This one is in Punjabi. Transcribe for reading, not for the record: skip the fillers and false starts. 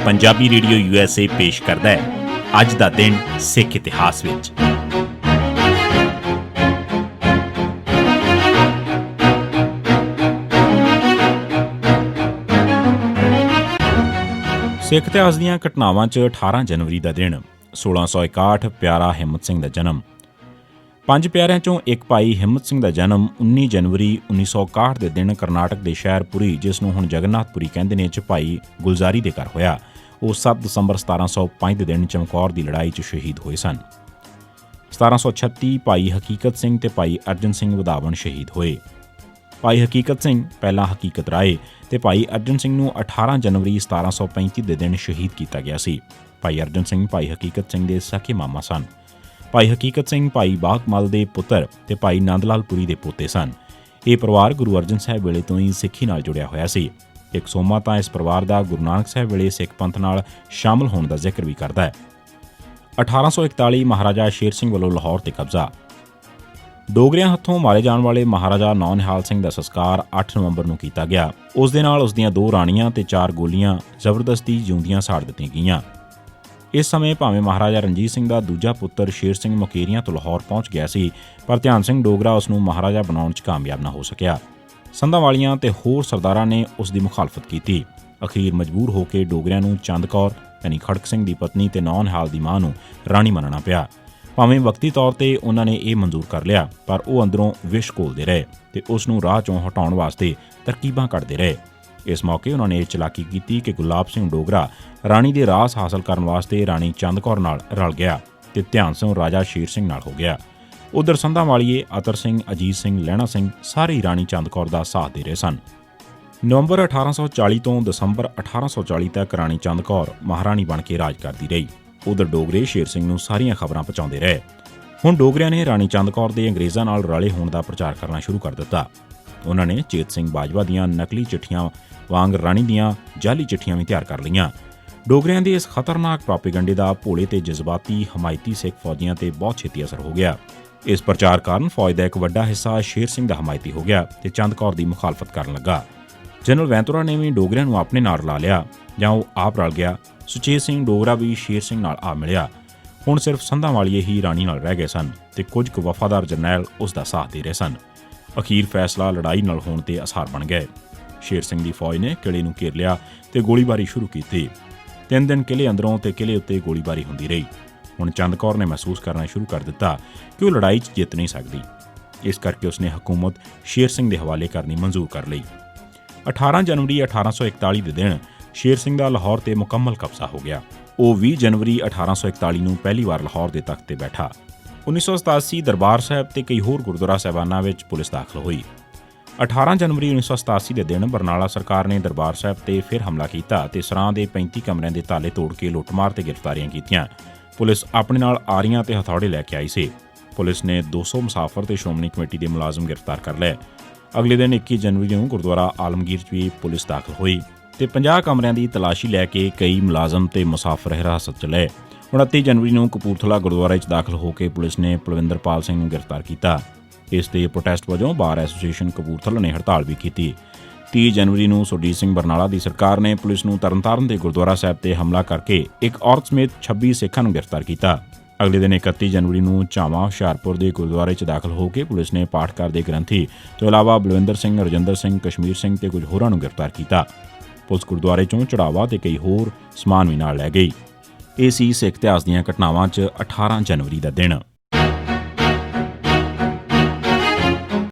ਪੰਜਾਬੀ ਰੇਡੀਓ USA ਪੇਸ਼ ਕਰਦਾ ਹੈ ਅੱਜ ਦਾ ਦਿਨ ਸਿੱਖ ਇਤਿਹਾਸ ਵਿੱਚ। ਸਿੱਖ ਇਤਿਹਾਸ ਦੀਆਂ ਘਟਨਾਵਾਂ 'ਚ 18 ਜਨਵਰੀ ਦਾ ਦਿਨ 1661 ਪਿਆਰਾ ਹਿੰਮਤ ਸਿੰਘ ਦਾ ਜਨਮ। ਪੰਜ ਪਿਆਰਿਆਂ 'ਚੋਂ ਇੱਕ ਭਾਈ ਹਿੰਮਤ ਸਿੰਘ ਦਾ ਜਨਮ 19 ਜਨਵਰੀ 1961 ਦੇ ਦਿਨ ਕਰਨਾਟਕ ਦੇ ਸ਼ਹਿਰ ਪੁਰੀ, ਜਿਸ ਨੂੰ ਹੁਣ ਜਗਨਨਾਥਪੁਰੀ ਕਹਿੰਦੇ ਨੇ, 'ਚ ਭਾਈ ਗੁਲਜ਼ਾਰੀ ਦੇ ਘਰ ਹੋਇਆ। ਉਹ 7 ਦਸੰਬਰ 1705 ਦੇ ਦਿਨ ਚਮਕੌਰ ਦੀ ਲੜਾਈ 'ਚ ਸ਼ਹੀਦ ਹੋਏ ਸਨ। 1736 ਭਾਈ ਹਕੀਕਤ ਸਿੰਘ ਤੇ ਭਾਈ ਅਰਜਨ ਸਿੰਘ ਵਧਾਵਣ ਸ਼ਹੀਦ ਹੋਏ। ਭਾਈ ਹਕੀਕਤ ਸਿੰਘ ਪਹਿਲਾਂ ਹਕੀਕਤ ਰਾਏ ਤੇ ਭਾਈ ਅਰਜਨ ਸਿੰਘ ਨੂੰ 18 ਜਨਵਰੀ 1735 ਦੇ ਦਿਨ ਸ਼ਹੀਦ ਕੀਤਾ ਗਿਆ ਸੀ। ਭਾਈ ਅਰਜਨ ਸਿੰਘ ਭਾਈ ਹਕੀਕਤ ਸਿੰਘ ਦੇ ਸਕੇ ਮਾਮਾ ਸਨ। ਭਾਈ ਹਕੀਕਤ ਸਿੰਘ ਭਾਈ ਬਾਕਮਲ ਦੇ ਪੁੱਤਰ ਤੇ ਭਾਈ ਨੰਦ ਲਾਲ ਪੁਰੀ ਦੇ ਪੋਤੇ ਸਨ। ਇਹ ਪਰਿਵਾਰ ਗੁਰੂ ਅਰਜਨ ਸਾਹਿਬ ਵੇਲੇ ਤੋਂ ਹੀ ਸਿੱਖੀ ਨਾਲ ਜੁੜਿਆ ਹੋਇਆ ਸੀ। ਇੱਕ ਸੋਮਾ ਤਾਂ ਇਸ ਪਰਿਵਾਰ ਦਾ ਗੁਰੂ ਨਾਨਕ ਸਾਹਿਬ ਵੇਲੇ ਸਿੱਖ ਪੰਥ ਨਾਲ ਸ਼ਾਮਲ ਹੋਣ ਦਾ ਜ਼ਿਕਰ ਵੀ ਕਰਦਾ ਹੈ। 1841 ਮਹਾਰਾਜਾ ਸ਼ੇਰ ਸਿੰਘ ਵੱਲੋਂ ਲਾਹੌਰ ਤੇ ਕਬਜ਼ਾ। ਡੋਗਰਿਆਂ ਹੱਥੋਂ ਮਾਰੇ ਜਾਣ ਵਾਲੇ ਮਹਾਰਾਜਾ ਨੌ ਨਿਹਾਲ ਸਿੰਘ ਦਾ ਸੰਸਕਾਰ 8 ਨਵੰਬਰ ਨੂੰ ਕੀਤਾ ਗਿਆ। ਉਸ ਦੇ ਨਾਲ ਉਸ ਦੀਆਂ 2 ਰਾਣੀਆਂ ਤੇ 4 ਗੋਲੀਆਂ ਜ਼ਬਰਦਸਤੀ ਜਿਉਂਦੀਆਂ ਸਾੜ ਦਿੱਤੀਆਂ ਗਈਆਂ। ਇਸ ਸਮੇਂ ਭਾਵੇਂ ਮਹਾਰਾਜਾ ਰਣਜੀਤ ਸਿੰਘ ਦਾ ਦੂਜਾ ਪੁੱਤਰ ਸ਼ੇਰ ਸਿੰਘ ਮੁਕੇਰੀਆਂ ਤੋਂ ਲਾਹੌਰ ਪਹੁੰਚ ਗਿਆ ਸੀ, ਪਰ ਧਿਆਨ ਸਿੰਘ ਡੋਗਰਾ ਉਸ ਨੂੰ ਮਹਾਰਾਜਾ ਬਣਾਉਣ 'ਚ ਕਾਮਯਾਬ ਨਾ ਹੋ ਸਕਿਆ। ਸੰਧਾਂ ਵਾਲੀਆਂ ਤੇ ਹੋਰ ਸਰਦਾਰਾਂ ਨੇ ਉਸ ਦੀ ਮੁਖਾਲਫਤ ਕੀਤੀ। ਅਖੀਰ ਮਜਬੂਰ ਹੋ ਕੇ ਡੋਗਰਿਆਂ ਨੂੰ ਚੰਦ ਕੌਰ ਯਾਨੀ ਖੜਕ ਸਿੰਘ ਦੀ ਪਤਨੀ ਤੇ ਨੌ ਨਿਹਾਲ ਦੀ ਮਾਂ ਨੂੰ ਰਾਣੀ ਮੰਨਣਾ ਪਿਆ। ਭਾਵੇਂ ਵਕਤੀ ਤੌਰ ਤੇ ਉਹਨਾਂ ਨੇ ਇਹ ਮਨਜ਼ੂਰ ਕਰ ਲਿਆ, ਪਰ ਉਹ ਅੰਦਰੋਂ ਵਿਸ਼ ਘੋਲਦੇ ਰਹੇ ਤੇ ਉਸ ਨੂੰ ਰਾਹ 'ਚੋਂ ਹਟਾਉਣ ਵਾਸਤੇ ਤਰਕੀਬਾਂ ਕੱਢਦੇ ਰਹੇ। ਇਸ ਮੌਕੇ ਉਹਨਾਂ ਨੇ ਇਹ ਚਲਾਕੀ ਕੀਤੀ ਕਿ ਗੁਲਾਬ ਸਿੰਘ ਡੋਗਰਾ ਰਾਣੀ ਦੇ ਰਾਸ ਹਾਸਲ ਕਰਨ ਵਾਸਤੇ ਰਾਣੀ ਚੰਦ ਕੌਰ ਨਾਲ ਰਲ ਗਿਆ ਤੇ ਧਿਆਨ ਸਿੰਘ ਰਾਜਾ ਸ਼ੇਰ ਸਿੰਘ ਨਾਲ ਹੋ ਗਿਆ। ਉਧਰ ਸੰਧਾਂ ਵਾਲੀਏ ਅਤਰ ਸਿੰਘ, ਅਜੀਤ ਸਿੰਘ, ਲਹਿਣਾ ਸਿੰਘ ਸਾਰੇ ਹੀ ਰਾਣੀ ਚੰਦ ਕੌਰ ਦਾ ਸਾਥ ਦੇ ਰਹੇ ਸਨ। ਨਵੰਬਰ 1840 ਤੋਂ ਦਸੰਬਰ 1840 ਤੱਕ ਰਾਣੀ ਚੰਦ ਕੌਰ ਮਹਾਰਾਣੀ ਬਣ ਕੇ ਰਾਜ ਕਰਦੀ ਰਹੀ। ਉਧਰ ਡੋਗਰੇ ਸ਼ੇਰ ਸਿੰਘ ਨੂੰ ਸਾਰੀਆਂ ਖਬਰਾਂ ਪਹੁੰਚਾਉਂਦੇ ਰਹੇ। ਹੁਣ ਡੋਗਰਿਆਂ ਨੇ ਰਾਣੀ ਚੰਦ ਕੌਰ ਦੇ ਅੰਗਰੇਜ਼ਾਂ ਨਾਲ ਰਲੇ ਹੋਣ ਦਾ ਪ੍ਰਚਾਰ ਕਰਨਾ ਸ਼ੁਰੂ ਕਰ ਦਿੱਤਾ। ਉਹਨਾਂ ਨੇ ਚੇਤ ਸਿੰਘ ਬਾਜਵਾ ਦੀਆਂ ਨਕਲੀ ਚਿੱਠੀਆਂ ਵਾਂਗ ਰਾਣੀ ਦੀਆਂ ਜਾਲੀ ਚਿੱਠੀਆਂ ਵੀ ਤਿਆਰ ਕਰ ਲਈਆਂ। ਡੋਗਰਿਆਂ ਦੇ ਇਸ ਖਤਰਨਾਕ ਪ੍ਰੋਪੇਗੰਡੇ ਦਾ ਭੋਲੇ ਤੇ ਜਜ਼ਬਾਤੀ ਹਮਾਇਤੀ ਸਿੱਖ ਫੌਜੀਆਂ ਤੇ ਬਹੁਤ ਛੇਤੀ ਅਸਰ ਹੋ ਗਿਆ। ਇਸ ਪ੍ਰਚਾਰ ਕਾਰਨ ਫੌਜ ਦਾ ਇੱਕ ਵੱਡਾ ਹਿੱਸਾ ਸ਼ੇਰ ਸਿੰਘ ਦਾ ਹਮਾਇਤੀ ਹੋ ਗਿਆ ਤੇ ਚੰਦ ਕੌਰ ਦੀ ਮੁਖਾਲਫਤ ਕਰਨ ਲੱਗਾ। ਜਨਰਲ ਵੈਂਤੁਰਾ ਨੇ ਵੀ ਡੋਗਰਿਆਂ ਨੂੰ ਆਪਣੇ ਨਾਲ ਰਲਾ ਲਿਆ, ਜਾਂ ਉਹ ਆਪ ਰਲ ਗਿਆ। ਸੁਚੇਤ ਸਿੰਘ ਡੋਗਰਾ ਵੀ ਸ਼ੇਰ ਸਿੰਘ ਨਾਲ ਆ ਮਿਲਿਆ। ਹੁਣ ਸਿਰਫ ਸੰਧਾਂ ਵਾਲੀਏ ਹੀ ਰਾਣੀ ਨਾਲ ਰਹਿ ਗਏ ਸਨ ਤੇ ਕੁਝ ਕੁ ਵਫਾਦਾਰ ਜਰਨੈਲ ਉਸ ਦਾ ਸਾਥ ਦੇ ਰਹੇ ਸਨ। ਅਖੀਰ ਫੈਸਲਾ ਲੜਾਈ ਨਾਲ ਹੋਣ ਤੇ ਅਸਾਰ ਬਣ ਗਏ। ਸ਼ੇਰ ਸਿੰਘ ਦੀ ਫੌਜ ਨੇ ਕਿਲੇ ਨੂੰ ਘੇਰ ਲਿਆ ਤੇ ਗੋਲੀਬਾਰੀ ਸ਼ੁਰੂ ਕੀਤੀ। 3 ਦਿਨ ਕਿਲੇ ਅੰਦਰੋਂ ਤੇ ਕਿਲੇ ਉੱਤੇ ਗੋਲੀਬਾਰੀ ਹੁੰਦੀ ਰਹੀ। ਹੁਣ ਚੰਦ ਕੌਰ ਨੇ ਮਹਿਸੂਸ ਕਰਨਾ ਸ਼ੁਰੂ ਕਰ ਦਿੱਤਾ ਕਿ ਉਹ ਲੜਾਈ 'ਚ ਜਿੱਤ ਨਹੀਂ ਸਕਦੀ। ਇਸ ਕਰਕੇ ਉਸਨੇ ਹਕੂਮਤ ਸ਼ੇਰ ਸਿੰਘ ਦੇ ਹਵਾਲੇ ਕਰਨੀ ਮਨਜ਼ੂਰ ਕਰ ਲਈ। 18 ਜਨਵਰੀ 1841 ਦੇ ਦਿਨ ਸ਼ੇਰ ਸਿੰਘ ਦਾ ਲਾਹੌਰ ਤੇ ਮੁਕੰਮਲ ਕਬਜ਼ਾ ਹੋ ਗਿਆ। ਉਹ 20 ਜਨਵਰੀ 1841 ਨੂੰ ਪਹਿਲੀ ਵਾਰ ਲਾਹੌਰ ਦੇ ਤਖਤ ਤੇ ਬੈਠਾ। 1987 ਦਰਬਾਰ ਸਾਹਿਬ ਤੇ ਕਈ ਹੋਰ ਗੁਰਦੁਆਰਾ ਸਾਹਿਬਾਨਾਂ ਵਿੱਚ ਪੁਲਿਸ ਦਾਖਲ ਹੋਈ। 18 ਜਨਵਰੀ 1987 ਦੇ ਦਿਨ ਬਰਨਾਲਾ ਸਰਕਾਰ ਨੇ ਦਰਬਾਰ ਸਾਹਿਬ ਤੇ ਫਿਰ ਹਮਲਾ ਕੀਤਾ ਤੇ ਸਰਾਂ ਦੇ 35 ਕਮਰਿਆਂ ਦੇ ਤਾਲੇ ਤੋੜ ਕੇ ਲੁੱਟਮਾਰ ਤੇ ਗ੍ਰਿਫਤਾਰੀਆਂ ਕੀਤੀਆਂ। ਪੁਲਿਸ ਆਪਣੇ ਨਾਲ ਆਰੀਆਂ ਤੇ ਹਥੌੜੇ ਲੈ ਕੇ ਆਈ ਸੀ। ਪੁਲਿਸ ਨੇ 200 ਮੁਸਾਫਰ ਤੇ ਸ਼੍ਰੋਮਣੀ ਕਮੇਟੀ ਦੇ ਮੁਲਾਜ਼ਮ ਗ੍ਰਿਫਤਾਰ ਕਰ ਲਏ। ਅਗਲੇ ਦਿਨ 21 ਜਨਵਰੀ ਨੂੰ ਗੁਰਦੁਆਰਾ ਆਲਮਗੀਰ 'ਚ ਵੀ ਪੁਲਿਸ ਦਾਖਲ ਹੋਈ ਤੇ 50 ਕਮਰਿਆਂ ਦੀ ਤਲਾਸ਼ੀ ਲੈ ਕੇ ਕਈ ਮੁਲਾਜ਼ਮ ਤੇ ਮੁਸਾਫਰ ਹਿਰਾਸਤ 'ਚ ਲਏ। 29 ਜਨਵਰੀ ਨੂੰ ਕਪੂਰਥਲਾ ਗੁਰਦੁਆਰੇ 'ਚ ਦਾਖਲ ਹੋ ਕੇ ਪੁਲਿਸ ਨੇ ਪਲਵਿੰਦਰਪਾਲ ਸਿੰਘ ਨੂੰ ਗ੍ਰਿਫਤਾਰ ਕੀਤਾ। ਇਸ ਦੇ ਪ੍ਰੋਟੈਸਟ ਵਜੋਂ ਬਾਰ ਐਸੋਸੀਏਸ਼ਨ ਕਪੂਰਥਲਾ ਨੇ ਹੜਤਾਲ ਵੀ ਕੀਤੀ। 30 ਜਨਵਰੀ ਨੂੰ ਸੁਰਜੀਤ ਸਿੰਘ ਬਰਨਾਲਾ ਦੀ ਸਰਕਾਰ ਨੇ ਪੁਲਿਸ ਨੂੰ ਤਰਨਤਾਰਨ ਦੇ ਗੁਰਦੁਆਰਾ ਸਾਹਿਬ ਤੇ ਹਮਲਾ ਕਰਕੇ ਇੱਕ ਔਰਤ ਸਮੇਤ 26 ਸਿੱਖਾਂ ਨੂੰ ਗ੍ਰਿਫਤਾਰ ਕੀਤਾ। ਅਗਲੇ ਦਿਨ 31 ਜਨਵਰੀ ਨੂੰ ਝਾਵਾਂ ਹੁਸ਼ਿਆਰਪੁਰ ਦੇ ਗੁਰਦੁਆਰੇ 'ਚ ਦਾਖਲ ਹੋ ਕੇ ਪੁਲਿਸ ਨੇ ਪਾਠਕਾਰ ਦੇ ਗ੍ਰੰਥੀ ਤੋਂ ਇਲਾਵਾ ਬਲਵਿੰਦਰ ਸਿੰਘ, ਰਜਿੰਦਰ ਸਿੰਘ, ਕਸ਼ਮੀਰ ਸਿੰਘ ਤੇ ਕੁਝ ਹੋਰਾਂ ਨੂੰ ਗ੍ਰਿਫਤਾਰ ਕੀਤਾ। ਪੁਲਿਸ ਗੁਰਦੁਆਰੇ 'ਚੋਂ ਚੜਾਵਾ ਤੇ ਕਈ ਹੋਰ ਸਮਾਨ ਵੀ ਨਾਲ ਲੈ ਗਈ। ਇਹ ਸੀ ਸਿੱਖ ਇਤਿਹਾਸ ਦੀਆਂ ਘਟਨਾਵਾਂ 'ਚ 18 ਜਨਵਰੀ ਦਾ ਦਿਨ।